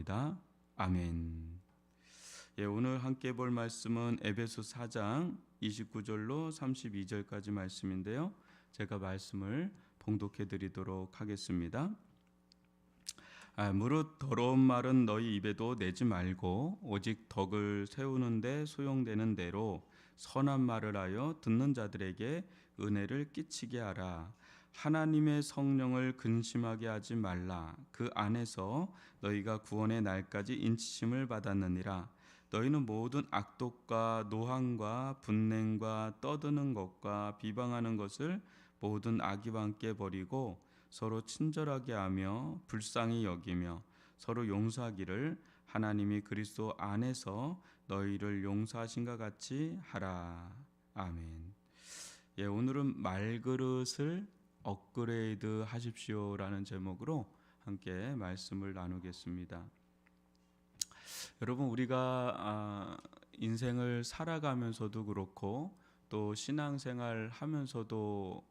기도합니다. 아멘. 예, 오늘 함께 볼 말씀은 에베소 4장 29절로 32절까지 말씀인데요. 제가 말씀을 봉독해 드리도록 하겠습니다. 무릇 더러운 말은 너희 입에도 내지 말고 오직 덕을 세우는데 소용되는 대로 선한 말을 하여 듣는 자들에게 은혜를 끼치게 하라. 하나님의 성령을 근심하게 하지 말라. 그 안에서 너희가 구원의 날까지 인치심을 받았느니라. 너희는 모든 악독과 노함과 분냉과 떠드는 것과 비방하는 것을 모든 악의와 함께 버리고 서로 친절하게 하며 불쌍히 여기며 서로 용서하기를 하나님이 그리스도 안에서 너희를 용서하신것 같이 하라. 아멘. 예, 오늘은 말그릇을 업그레이드 하십시오라는 제목으로 함께 말씀을 나누겠습니다. 여러분, 우리가 인생을 살아가면서도 그렇고 또 신앙생활 하면서도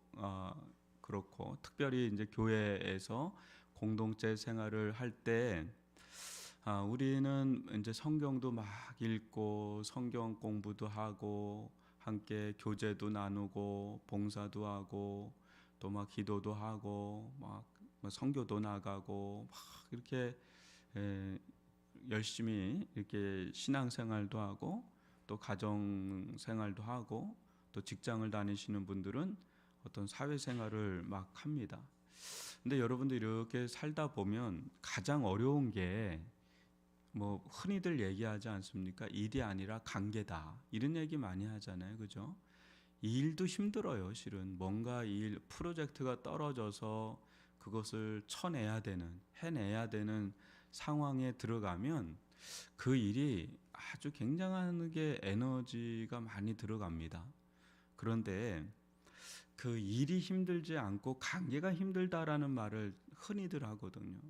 그렇고 특별히 이제 교회에서 공동체 생활을 할 때 우리는 이제 성경도 막 읽고 성경 공부도 하고 함께 교제도 나누고 봉사도 하고 또 막 기도도 하고 막 선교도 나가고 막 이렇게 열심히 이렇게 신앙생활도 하고 또 가정생활도 하고 또 직장을 다니시는 분들은 어떤 사회생활을 막 합니다. 근데 여러분들 이렇게 살다 보면 가장 어려운 게 뭐 흔히들 얘기하지 않습니까? 일이 아니라 관계다. 이런 얘기 많이 하잖아요. 그죠? 이 일도 힘들어요. 실은 뭔가 일 프로젝트가 떨어져서 그것을 해내야 되는 상황에 들어가면 그 일이 아주 굉장하게 에너지가 많이 들어갑니다. 그런데 그 일이 힘들지 않고 관계가 힘들다라는 말을 흔히들 하거든요.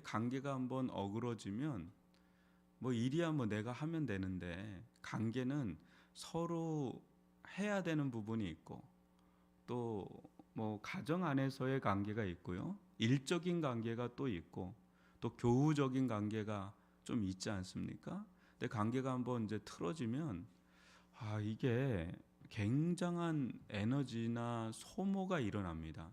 관계가 한번 어그러지면 뭐 일이야 뭐 내가 하면 되는데 관계는 서로 해야 되는 부분이 있고 또 뭐 가정 안에서의 관계가 있고요. 일적인 관계가 또 있고 또 교우적인 관계가 좀 있지 않습니까? 근데 관계가 한번 이제 틀어지면 이게 굉장한 에너지나 소모가 일어납니다.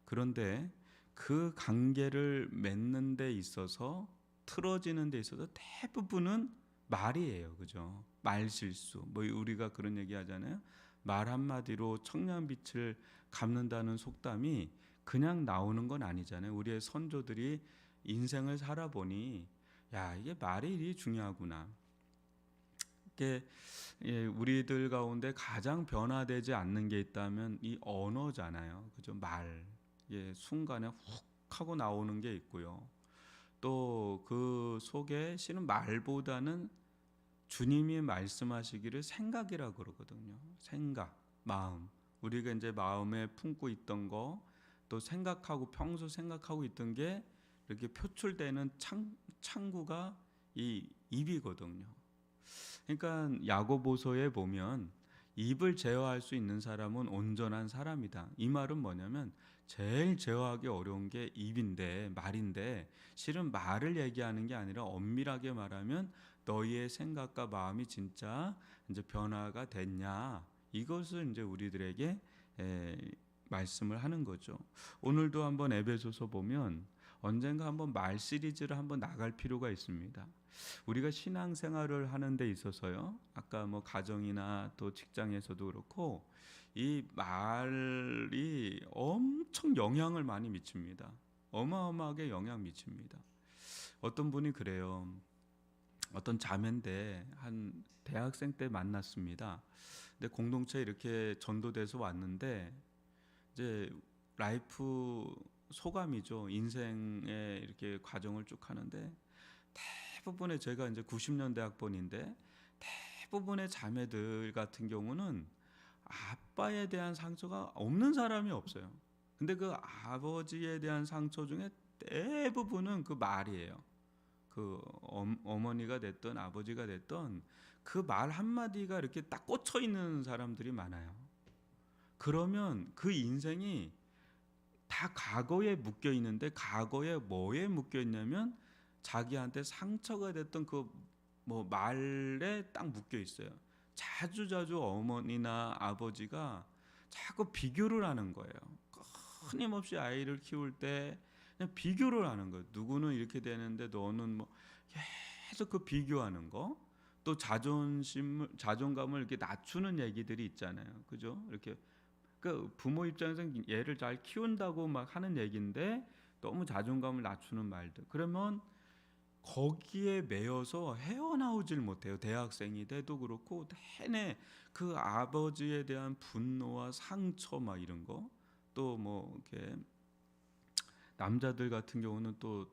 그런데 그 관계를 맺는 데 있어서 틀어지는 데 있어서 대부분은 말이에요. 그죠? 말 실수. 뭐 우리가 그런 얘기 하잖아요. 말 한마디로 청량빛을 갚는다는 속담이 그냥 나오는 건 아니잖아요. 우리의 선조들이 인생을 살아보니 이게 말이 이리 중요하구나. 이게 우리들 가운데 가장 변화되지 않는 게 있다면 이 언어잖아요. 그죠? 말. 순간에 훅 하고 나오는 게 있고요. 또 그 속에 실은 말보다는 주님이 말씀하시기를 생각이라고 그러거든요. 생각, 마음. 우리가 이제 마음에 품고 있던 거, 또 평소 생각하고 있던 게 이렇게 표출되는 창구가 이 입이거든요. 그러니까 야고보서에 보면 입을 제어할 수 있는 사람은 온전한 사람이다. 이 말은 뭐냐면 제일 제어하기 어려운 게 말인데 실은 말을 얘기하는 게 아니라 엄밀하게 말하면 너희의 생각과 마음이 진짜 이제 변화가 됐냐, 이것을 이제 우리들에게 말씀을 하는 거죠. 오늘도 한번 에베소서 보면 언젠가 한번 말 시리즈를 한번 나갈 필요가 있습니다. 우리가 신앙생활을 하는 데 있어서요, 아까 뭐 가정이나 또 직장에서도 그렇고 이 말이 엄청 영향을 많이 미칩니다. 어마어마하게 영향 미칩니다. 어떤 분이 그래요. 어떤 자매인데 한 대학생 때 만났습니다. 근데 공동체에 이렇게 전도돼서 왔는데 이제 라이프 소감이죠. 인생의 이렇게 과정을 쭉 하는데 대부분의, 제가 이제 90년대 학번인데 대부분의 자매들 같은 경우는 아빠에 대한 상처가 없는 사람이 없어요. 근데 그 아버지에 대한 상처 중에 대부분은 그 말이에요. 그 어머니가 됐던 아버지가 됐던 그 말 한마디가 이렇게 딱 꽂혀 있는 사람들이 많아요. 그러면 그 인생이 다 과거에 묶여 있는데 과거에 뭐에 묶여 있냐면 자기한테 상처가 됐던 그 뭐 말에 딱 묶여 있어요. 자주자주 어머니나 아버지가 자꾸 비교를 하는 거예요. 끊임없이 아이를 키울 때 그냥 비교를 하는 거예요. 누구는 이렇게 되는데 너는 뭐 계속 그 비교하는 거. 또 자존감을 이렇게 낮추는 얘기들이 있잖아요. 그죠? 이렇게 그 부모 입장에서는 얘를 잘 키운다고 막 하는 얘기인데 너무 자존감을 낮추는 말들. 그러면 거기에 매여서 헤어나오질 못해요. 대학생이 돼도 그렇고 내내 그 아버지에 대한 분노와 상처 막 이런 거. 또 뭐 이렇게 남자들 같은 경우는 또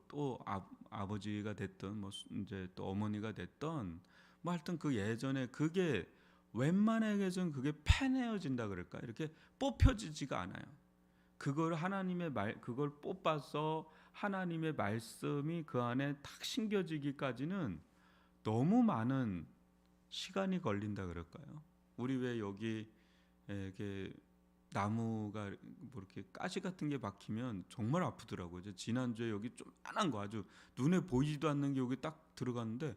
아버지가 됐던 뭐 이제 또 어머니가 됐던 뭐 하여튼 그 예전에 그게 웬만하게선 그게 패내어진다 그럴까? 이렇게 뽑혀지지가 않아요. 그걸 뽑아서 하나님의 말씀이 그 안에 탁 심겨지기까지는 너무 많은 시간이 걸린다 그럴까요? 우리 왜 여기 이렇게 나무가 뭐 이렇게 가시 같은 게 박히면 정말 아프더라고요. 지난주에 여기 좀 조그만한 거 아주 눈에 보이지도 않는 게 여기 딱 들어갔는데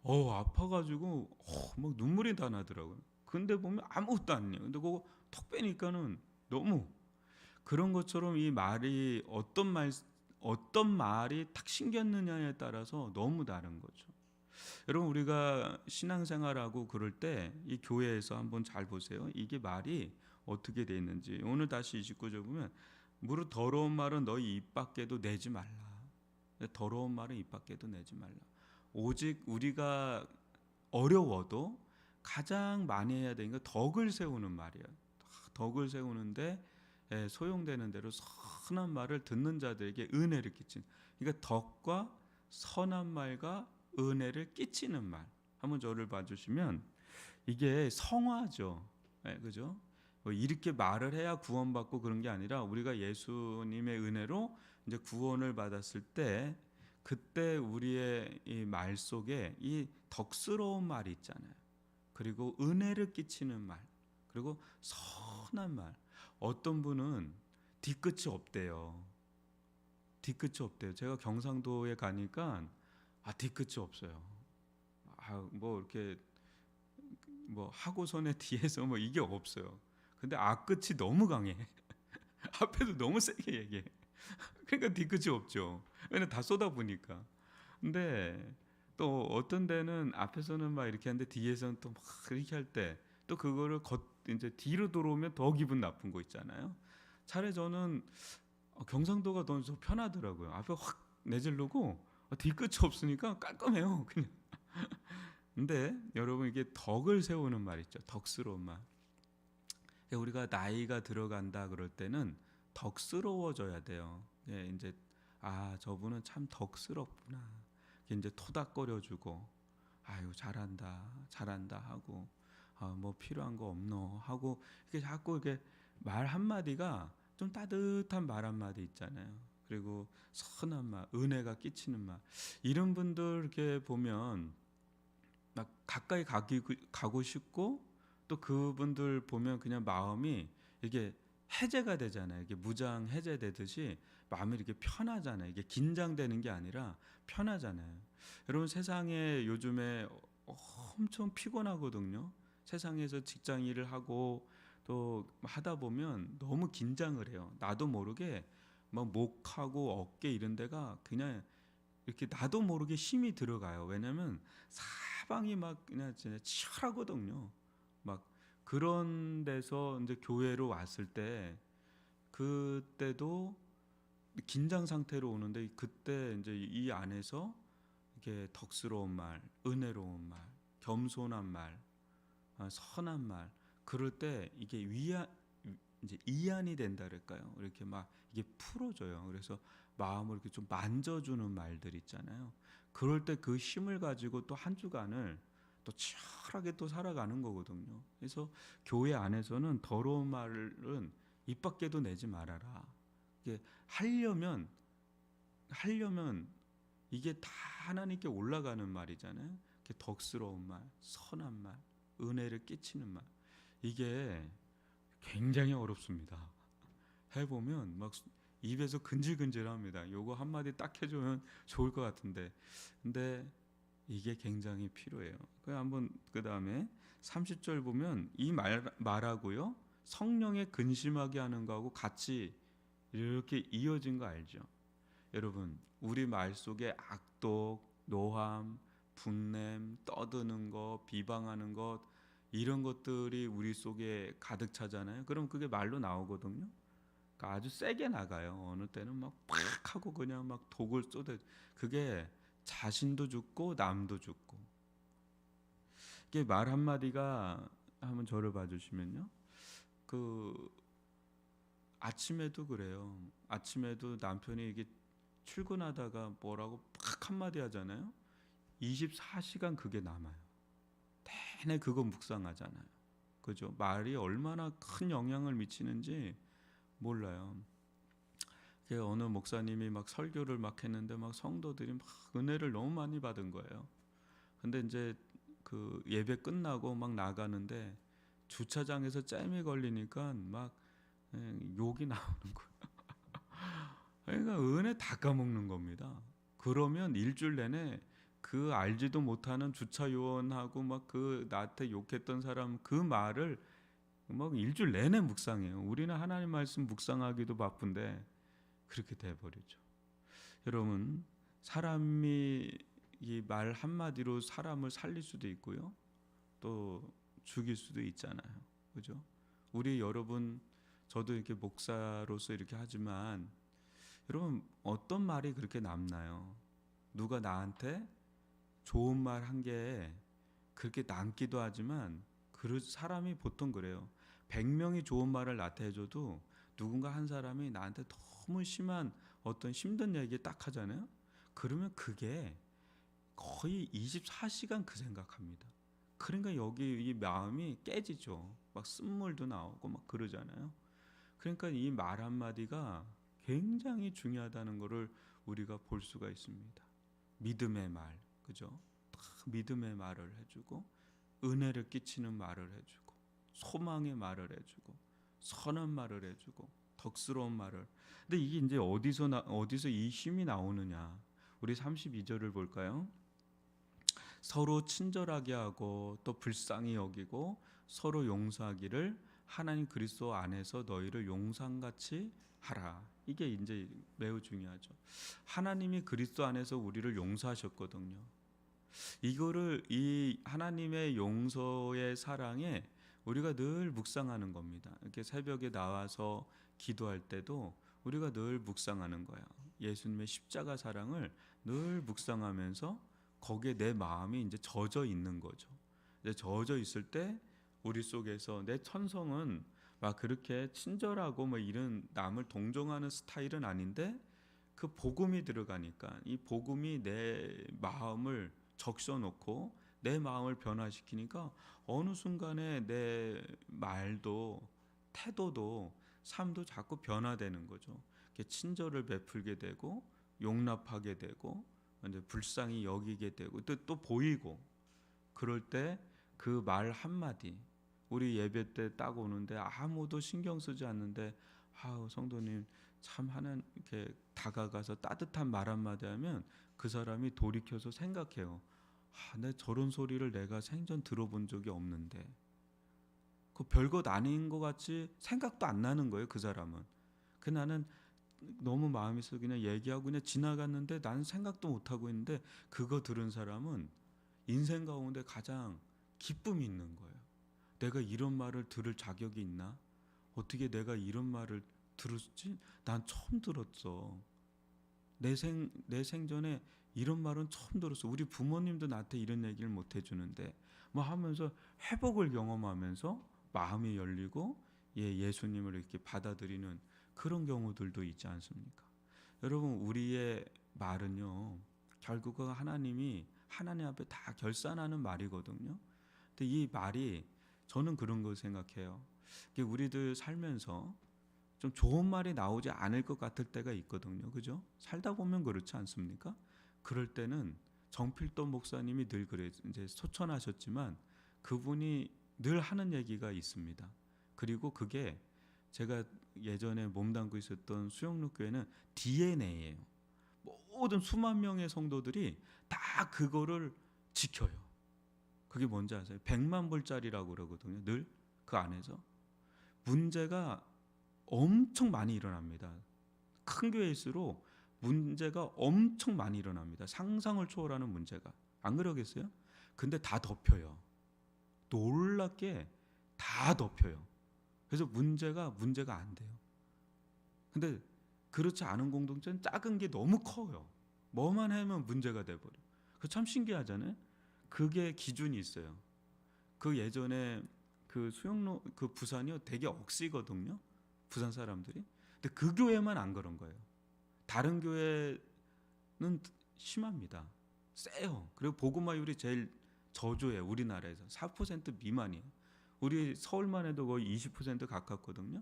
아파가지고 막 눈물이 다 나더라고요. 근데 보면 아무것도 아니에요. 근데 그거 톡 빼니까는 너무 그런 것처럼 이 말이 어떤 말이 탁 심겼느냐에 따라서 너무 다른 거죠. 여러분 우리가 신앙생활하고 그럴 때 이 교회에서 한번 잘 보세요. 이게 말이 어떻게 돼 있는지. 오늘 다시 29절 보면 무릇 더러운 말은 너희 입 밖에도 내지 말라. 더러운 말은 입 밖에도 내지 말라. 오직 우리가 어려워도 가장 많이 해야 되는 건 덕을 세우는 말이에요. 덕을 세우는데 소용되는 대로 선한 말을 듣는 자들에게 은혜를 끼친. 그러니까 덕과 선한 말과 은혜를 끼치는 말. 한번 저를 봐주시면 이게 성화죠. 그죠? 이렇게 말을 해야 구원받고 그런 게 아니라 우리가 예수님의 은혜로 이제 구원을 받았을 때 그때 우리의 이 말 속에 이 덕스러운 말이 있잖아요. 그리고 은혜를 끼치는 말, 그리고 선한 말. 어떤 분은 뒤끝이 없대요. 뒤끝이 없대요. 제가 경상도에 가니까 뒤끝이 없어요. 뭐 이렇게 뭐 하고선의 뒤에서 뭐 이게 없어요. 근데 앞끝이 너무 강해. 앞에도 너무 세게 얘기해. 그러니까 뒤끝이 없죠. 왜냐면 다 쏟아부니까. 근데 또 어떤 데는 앞에서는 막 이렇게 하는데 뒤에서는 또 막 이렇게 할 때 또 그거를 이제 뒤로 들어오면 더 기분 나쁜 거 있잖아요. 차라리 저는 경상도가 더 편하더라고요. 앞에 확 내질르고 뒤끝이 없으니까 깔끔해요. 그냥. 근데 여러분 이게 덕을 세우는 말 있죠. 덕스러운 말. 우리가 나이가 들어간다 그럴 때는 덕스러워져야 돼요. 이제 저분은 참 덕스럽구나. 이제 토닥거려주고 아유 잘한다 하고 뭐 필요한 거 없노 하고 이렇게 자꾸 이렇게 말 한마디가 좀 따뜻한 말 한마디 있잖아요. 그리고 선한 말, 은혜가 끼치는 말. 이런 분들 이렇게 보면 막 가까이 가고 싶고 또 그분들 보면 그냥 마음이 이게 해제가 되잖아요. 이게 무장 해제되듯이 마음이 이렇게 편하잖아요. 이게 긴장되는 게 아니라 편하잖아요. 여러분 세상에 요즘에 엄청 피곤하거든요. 세상에서 직장 일을 하고 또 하다 보면 너무 긴장을 해요. 나도 모르게 막 목하고 어깨 이런 데가 그냥 이렇게 나도 모르게 힘이 들어가요. 왜냐면 사방이 막 그냥 진짜 치열하거든요. 막 그런 데서 이제 교회로 왔을 때 그때도 긴장 상태로 오는데 그때 이제 이 안에서 이게 덕스러운 말, 은혜로운 말, 겸손한 말, 선한 말 그럴 때 이게 이제 이안이 된다 그럴까요? 이렇게 막 이게 풀어져요. 그래서 마음을 이렇게 좀 만져주는 말들 있잖아요. 그럴 때 그 힘을 가지고 또 한 주간을 또 치열하게 또 살아가는 거거든요. 그래서 교회 안에서는 더러운 말은 입 밖에도 내지 말아라. 이게 하려면 이게 다 하나님께 올라가는 말이잖아요. 이렇게 덕스러운 말, 선한 말, 은혜를 끼치는 말. 이게 굉장히 어렵습니다. 해보면 막 입에서 근질근질합니다. 요거 한마디 딱 해주면 좋을 것 같은데, 근데 이게 굉장히 필요해요. 그 한번 그 다음에 30절 보면 이 말하고요 성령에 근심하게 하는 거하고 같이 이렇게 이어진 거 알죠? 여러분, 우리 말 속에 악독, 노함, 분냄, 떠드는 거, 비방하는 것, 이런 것들이 우리 속에 가득 차잖아요. 그럼 그게 말로 나오거든요. 그러니까 아주 세게 나가요. 어느 때는 막 팍 하고 그냥 막 독을 쏟아. 그게 자신도 죽고 남도 죽고. 이게 말 한마디가, 한번 저를 봐주시면요. 그 아침에도 그래요. 아침에도 남편이 이게 출근하다가 뭐라고 팍 한마디 하잖아요. 24시간 그게 남아요. 내내 그거 묵상하잖아요. 그죠? 말이 얼마나 큰 영향을 미치는지 몰라요. 어느 목사님이 막 설교를 막 했는데 막 성도들이 막 은혜를 너무 많이 받은 거예요. 근데 이제 그 예배 끝나고 막 나가는데 주차장에서 잼이 걸리니까 막 욕이 나오는 거예요. 그러니까 은혜 다 까먹는 겁니다. 그러면 일주일 내내 그 알지도 못하는 주차 요원하고 막 그 나한테 욕했던 사람 그 말을 막 일주일 내내 묵상해요. 우리는 하나님 말씀 묵상하기도 바쁜데 그렇게 돼버리죠. 여러분, 사람이 이 말 한마디로 사람을 살릴 수도 있고요, 또 죽일 수도 있잖아요. 그죠? 우리 여러분, 저도 이렇게 목사로서 이렇게 하지만 여러분, 어떤 말이 그렇게 남나요? 누가 나한테 좋은 말 한 게 그렇게 남기도 하지만 그 사람이 보통 그래요. 100명이 좋은 말을 나한테 해줘도 누군가 한 사람이 나한테 너무 심한 어떤 힘든 얘기 딱 하잖아요. 그러면 그게 거의 24시간 그 생각합니다. 그러니까 여기 이 마음이 깨지죠. 막 쓴물도 나오고 막 그러잖아요. 그러니까 이 말 한마디가 굉장히 중요하다는 것을 우리가 볼 수가 있습니다. 믿음의 말, 그죠? 딱 믿음의 말을 해주고, 은혜를 끼치는 말을 해주고, 소망의 말을 해주고, 선한 말을 해주고, 덕스러운 말을. 근데 이게 이제 어디서 이 힘이 나오느냐? 우리 32절을 볼까요? 서로 친절하게 하고 또 불쌍히 여기고 서로 용서하기를 하나님 그리스도 안에서 너희를 용상같이 하라. 이게 이제 매우 중요하죠. 하나님이 그리스도 안에서 우리를 용서하셨거든요. 이거를 이 하나님의 용서의 사랑에 우리가 늘 묵상하는 겁니다. 이렇게 새벽에 나와서 기도할 때도 우리가 늘 묵상하는 거야. 예수님의 십자가 사랑을 늘 묵상하면서 거기에 내 마음이 이제 젖어 있는 거죠. 이제 젖어 있을 때 우리 속에서 내 천성은 막 그렇게 친절하고 뭐 이런 남을 동정하는 스타일은 아닌데 그 복음이 들어가니까 이 복음이 내 마음을 적셔놓고 내 마음을 변화시키니까 어느 순간에 내 말도 태도도 삶도 자꾸 변화되는 거죠. 친절을 베풀게 되고 용납하게 되고 이제 불쌍히 여기게 되고 또 보이고 그럴 때 그 말 한마디 우리 예배 때 딱 오는데 아무도 신경 쓰지 않는데 아우 성도님 참 하는 이렇게 다가가서 따뜻한 말 한마디 하면 그 사람이 돌이켜서 생각해요. 내 저런 소리를 내가 생전 들어본 적이 없는데 그 별것 아닌 것 같이 생각도 안 나는 거예요. 그 사람은. 그 나는 너무 마음이 서 그냥 얘기하고 그냥 지나갔는데 나는 생각도 못 하고 있는데 그거 들은 사람은 인생 가운데 가장 기쁨이 있는 거예요. 내가 이런 말을 들을 자격이 있나? 어떻게 내가 이런 말을 들었지? 난 처음 들었어. 내 생전에 이런 말은 처음 들었어. 우리 부모님도 나한테 이런 얘기를 못 해주는데 뭐 하면서 회복을 경험하면서 마음이 열리고 예수님을 이렇게 받아들이는 그런 경우들도 있지 않습니까? 여러분 우리의 말은요 결국은 하나님이 하나님 앞에 다 결산하는 말이거든요. 근데 이 말이 저는 그런 걸 생각해요. 우리들 살면서 좀 좋은 말이 나오지 않을 것 같을 때가 있거든요. 그죠? 살다 보면 그렇지 않습니까? 그럴 때는 정필도 목사님이 늘 그래 이제 소천하셨지만 그분이 늘 하는 얘기가 있습니다. 그리고 그게 제가 예전에 몸담고 있었던 수영록 교회는 DNA예요. 모든 수만 명의 성도들이 다 그거를 지켜요. 그게 뭔지 아세요? 100만 불짜리라고 그러거든요. 늘 그 안에서 문제가 엄청 많이 일어납니다. 큰 교회일수록 문제가 엄청 많이 일어납니다. 상상을 초월하는 문제가. 안 그러겠어요? 근데 다 덮여요. 놀랍게 다 덮여요. 그래서 문제가 안 돼요. 근데 그렇지 않은 공동체는 작은 게 너무 커요. 뭐만 하면 문제가 돼버려. 그 참 신기하잖아요. 그게 기준이 있어요. 그 예전에 그 수영로 그 부산이요 되게 억지거든요. 부산 사람들이. 근데 그 교회만 안 그런 거예요. 다른 교회는 심합니다. 세요. 그리고 복음화율이 제일 저조해요. 우리나라에서 4% 미만이에요. 우리 서울만 해도 거의 20% 가깝거든요.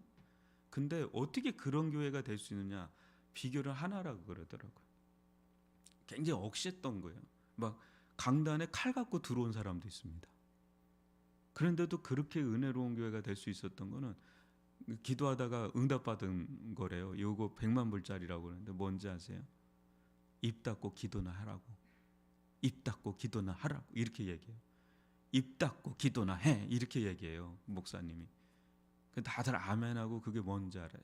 근데 어떻게 그런 교회가 될 수 있느냐? 비결은 하나라고 그러더라고요. 굉장히 억시했던 거예요. 막 강단에 칼 갖고 들어온 사람도 있습니다. 그런데도 그렇게 은혜로운 교회가 될 수 있었던 거는 기도하다가 응답받은 거래요. 요거 100만 불짜리라고 그러는데 뭔지 아세요? 입 닫고 기도나 하라고. 입 닫고 기도나 하라고 이렇게 얘기해요. 입 닫고 기도나 해 이렇게 얘기해요. 목사님이. 다들 아멘하고 그게 뭔지 알아요.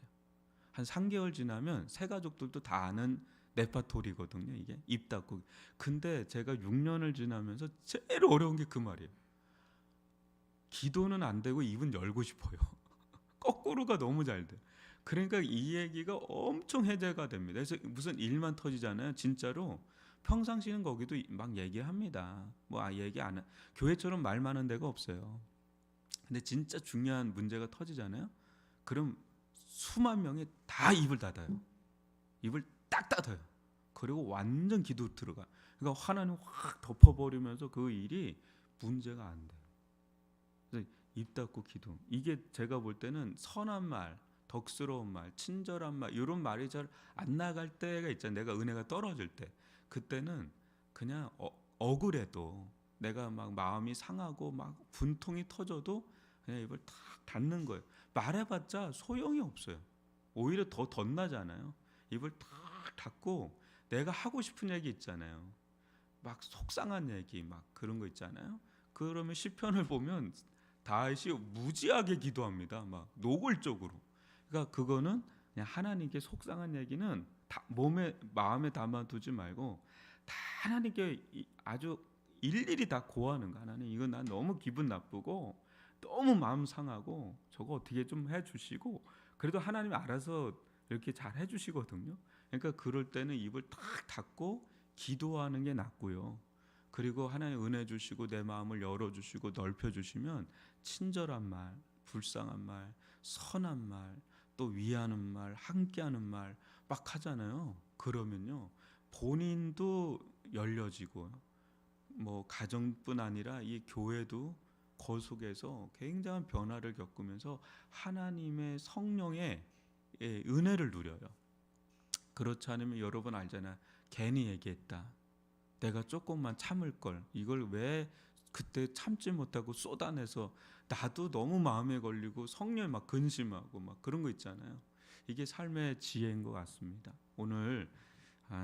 한 3개월 지나면 새 가족들도 다 아는 레파토리거든요. 이게 입 닫고. 근데 제가 6년을 지나면서 제일 어려운 게 그 말이에요. 기도는 안 되고 입은 열고 싶어요. 거꾸로가 너무 잘 돼요. 그러니까 이 얘기가 엄청 해제가 됩니다. 그래서 무슨 일만 터지잖아요. 진짜로 평상시는 거기도 막 얘기합니다. 얘기 안 해. 교회처럼 말 많은 데가 없어요. 근데 진짜 중요한 문제가 터지잖아요. 그럼 수만 명이 다 입을 닫아요. 입을 딱 닫아요. 그리고 완전 기도 들어가. 그러니까 하나님 확 덮어버리면서 그 일이 문제가 안 돼요. 그래서 입 닫고 기도. 이게 제가 볼 때는 선한 말, 덕스러운 말, 친절한 말 이런 말이 잘 안 나갈 때가 있잖아요. 내가 은혜가 떨어질 때. 그때는 그냥 억울해도 내가 막 마음이 상하고 막 분통이 터져도 그냥 입을 탁 닫는 거예요. 말해봤자 소용이 없어요. 오히려 더 덧나잖아요. 입을 탁 닫고 내가 하고 싶은 얘기 있잖아요. 막 속상한 얘기 막 그런 거 있잖아요. 그러면 시편을 보면 다윗이 무지하게 기도합니다. 막 노골적으로. 그러니까 그거는 그냥 하나님께 속상한 얘기는 마음에 담아두지 말고 다 하나님께 아주 일일이 다 고하는 거. 하나님 이건 난 너무 기분 나쁘고 너무 마음 상하고 저거 어떻게 좀 해주시고 그래도 하나님이 알아서 이렇게 잘 해주시거든요. 그러니까 그럴 때는 입을 탁 닫고 기도하는 게 낫고요. 그리고 하나님 은혜 주시고 내 마음을 열어주시고 넓혀주시면 친절한 말, 불쌍한 말, 선한 말, 또 위하는 말, 함께하는 말 막 하잖아요. 그러면요 본인도 열려지고 가정뿐 아니라 이 교회도 그 속에서 굉장한 변화를 겪으면서 하나님의 성령의 은혜를 누려요. 그렇지 않으면 여러분 알잖아요. 괜히 얘기했다. 내가 조금만 참을 걸. 이걸 왜 그때 참지 못하고 쏟아내서 나도 너무 마음에 걸리고 성령에 막 근심하고 막 그런 거 있잖아요. 이게 삶의 지혜인 것 같습니다. 오늘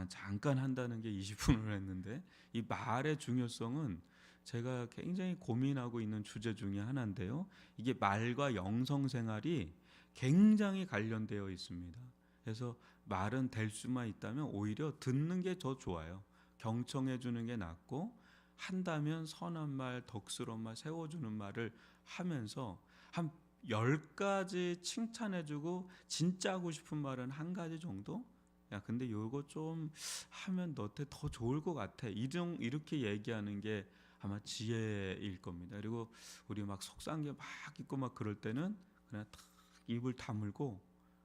잠깐 한다는 게 20분을 했는데 이 말의 중요성은 제가 굉장히 고민하고 있는 주제 중에 하나인데요. 이게 말과 영성 생활이 굉장히 관련되어 있습니다. 그래서 말은 될 수만 있다면 오히려 듣는 게 더 좋아요. 경청해 주는 게 낫고 한다면 선한 말, 덕스러운 말, 세워주는 말을 하면서 한 10가지 칭찬해주고 진짜 하고 싶은 말은 1가지 정도? 야 근데 요거 좀 하면 너한테 더 좋을 것 같아. 이렇게 얘기하는 게 아마 지혜일 겁니다. 그리고 우리 막 속상한 게 막 있고 막 그럴 때는 그냥 탁 입을 다물고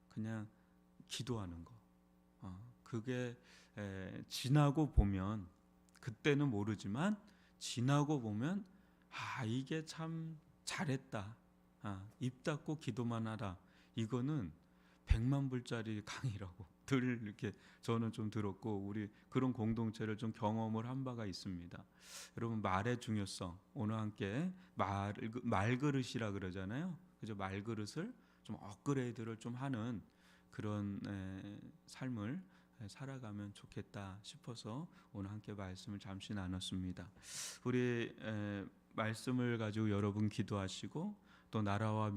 그냥 기도하는 거. 그게 지나고 보면 그때는 모르지만 지나고 보면 이게 참 잘했다. 입 닫고 기도만 하라. 이거는 100만 불짜리 강의라고 늘 이렇게 저는 좀 들었고 우리 그런 공동체를 좀 경험을 한 바가 있습니다. 여러분 말의 중요성 오늘 함께 말그릇이라 그러잖아요. 그죠? 말그릇을 좀 업그레이드를 좀 하는 그런 삶을 살아가면 좋겠다 싶어서 오늘 함께 말씀을 잠시 나눴습니다. 우리 말씀을 가지고 여러분 기도하시고 또 나라와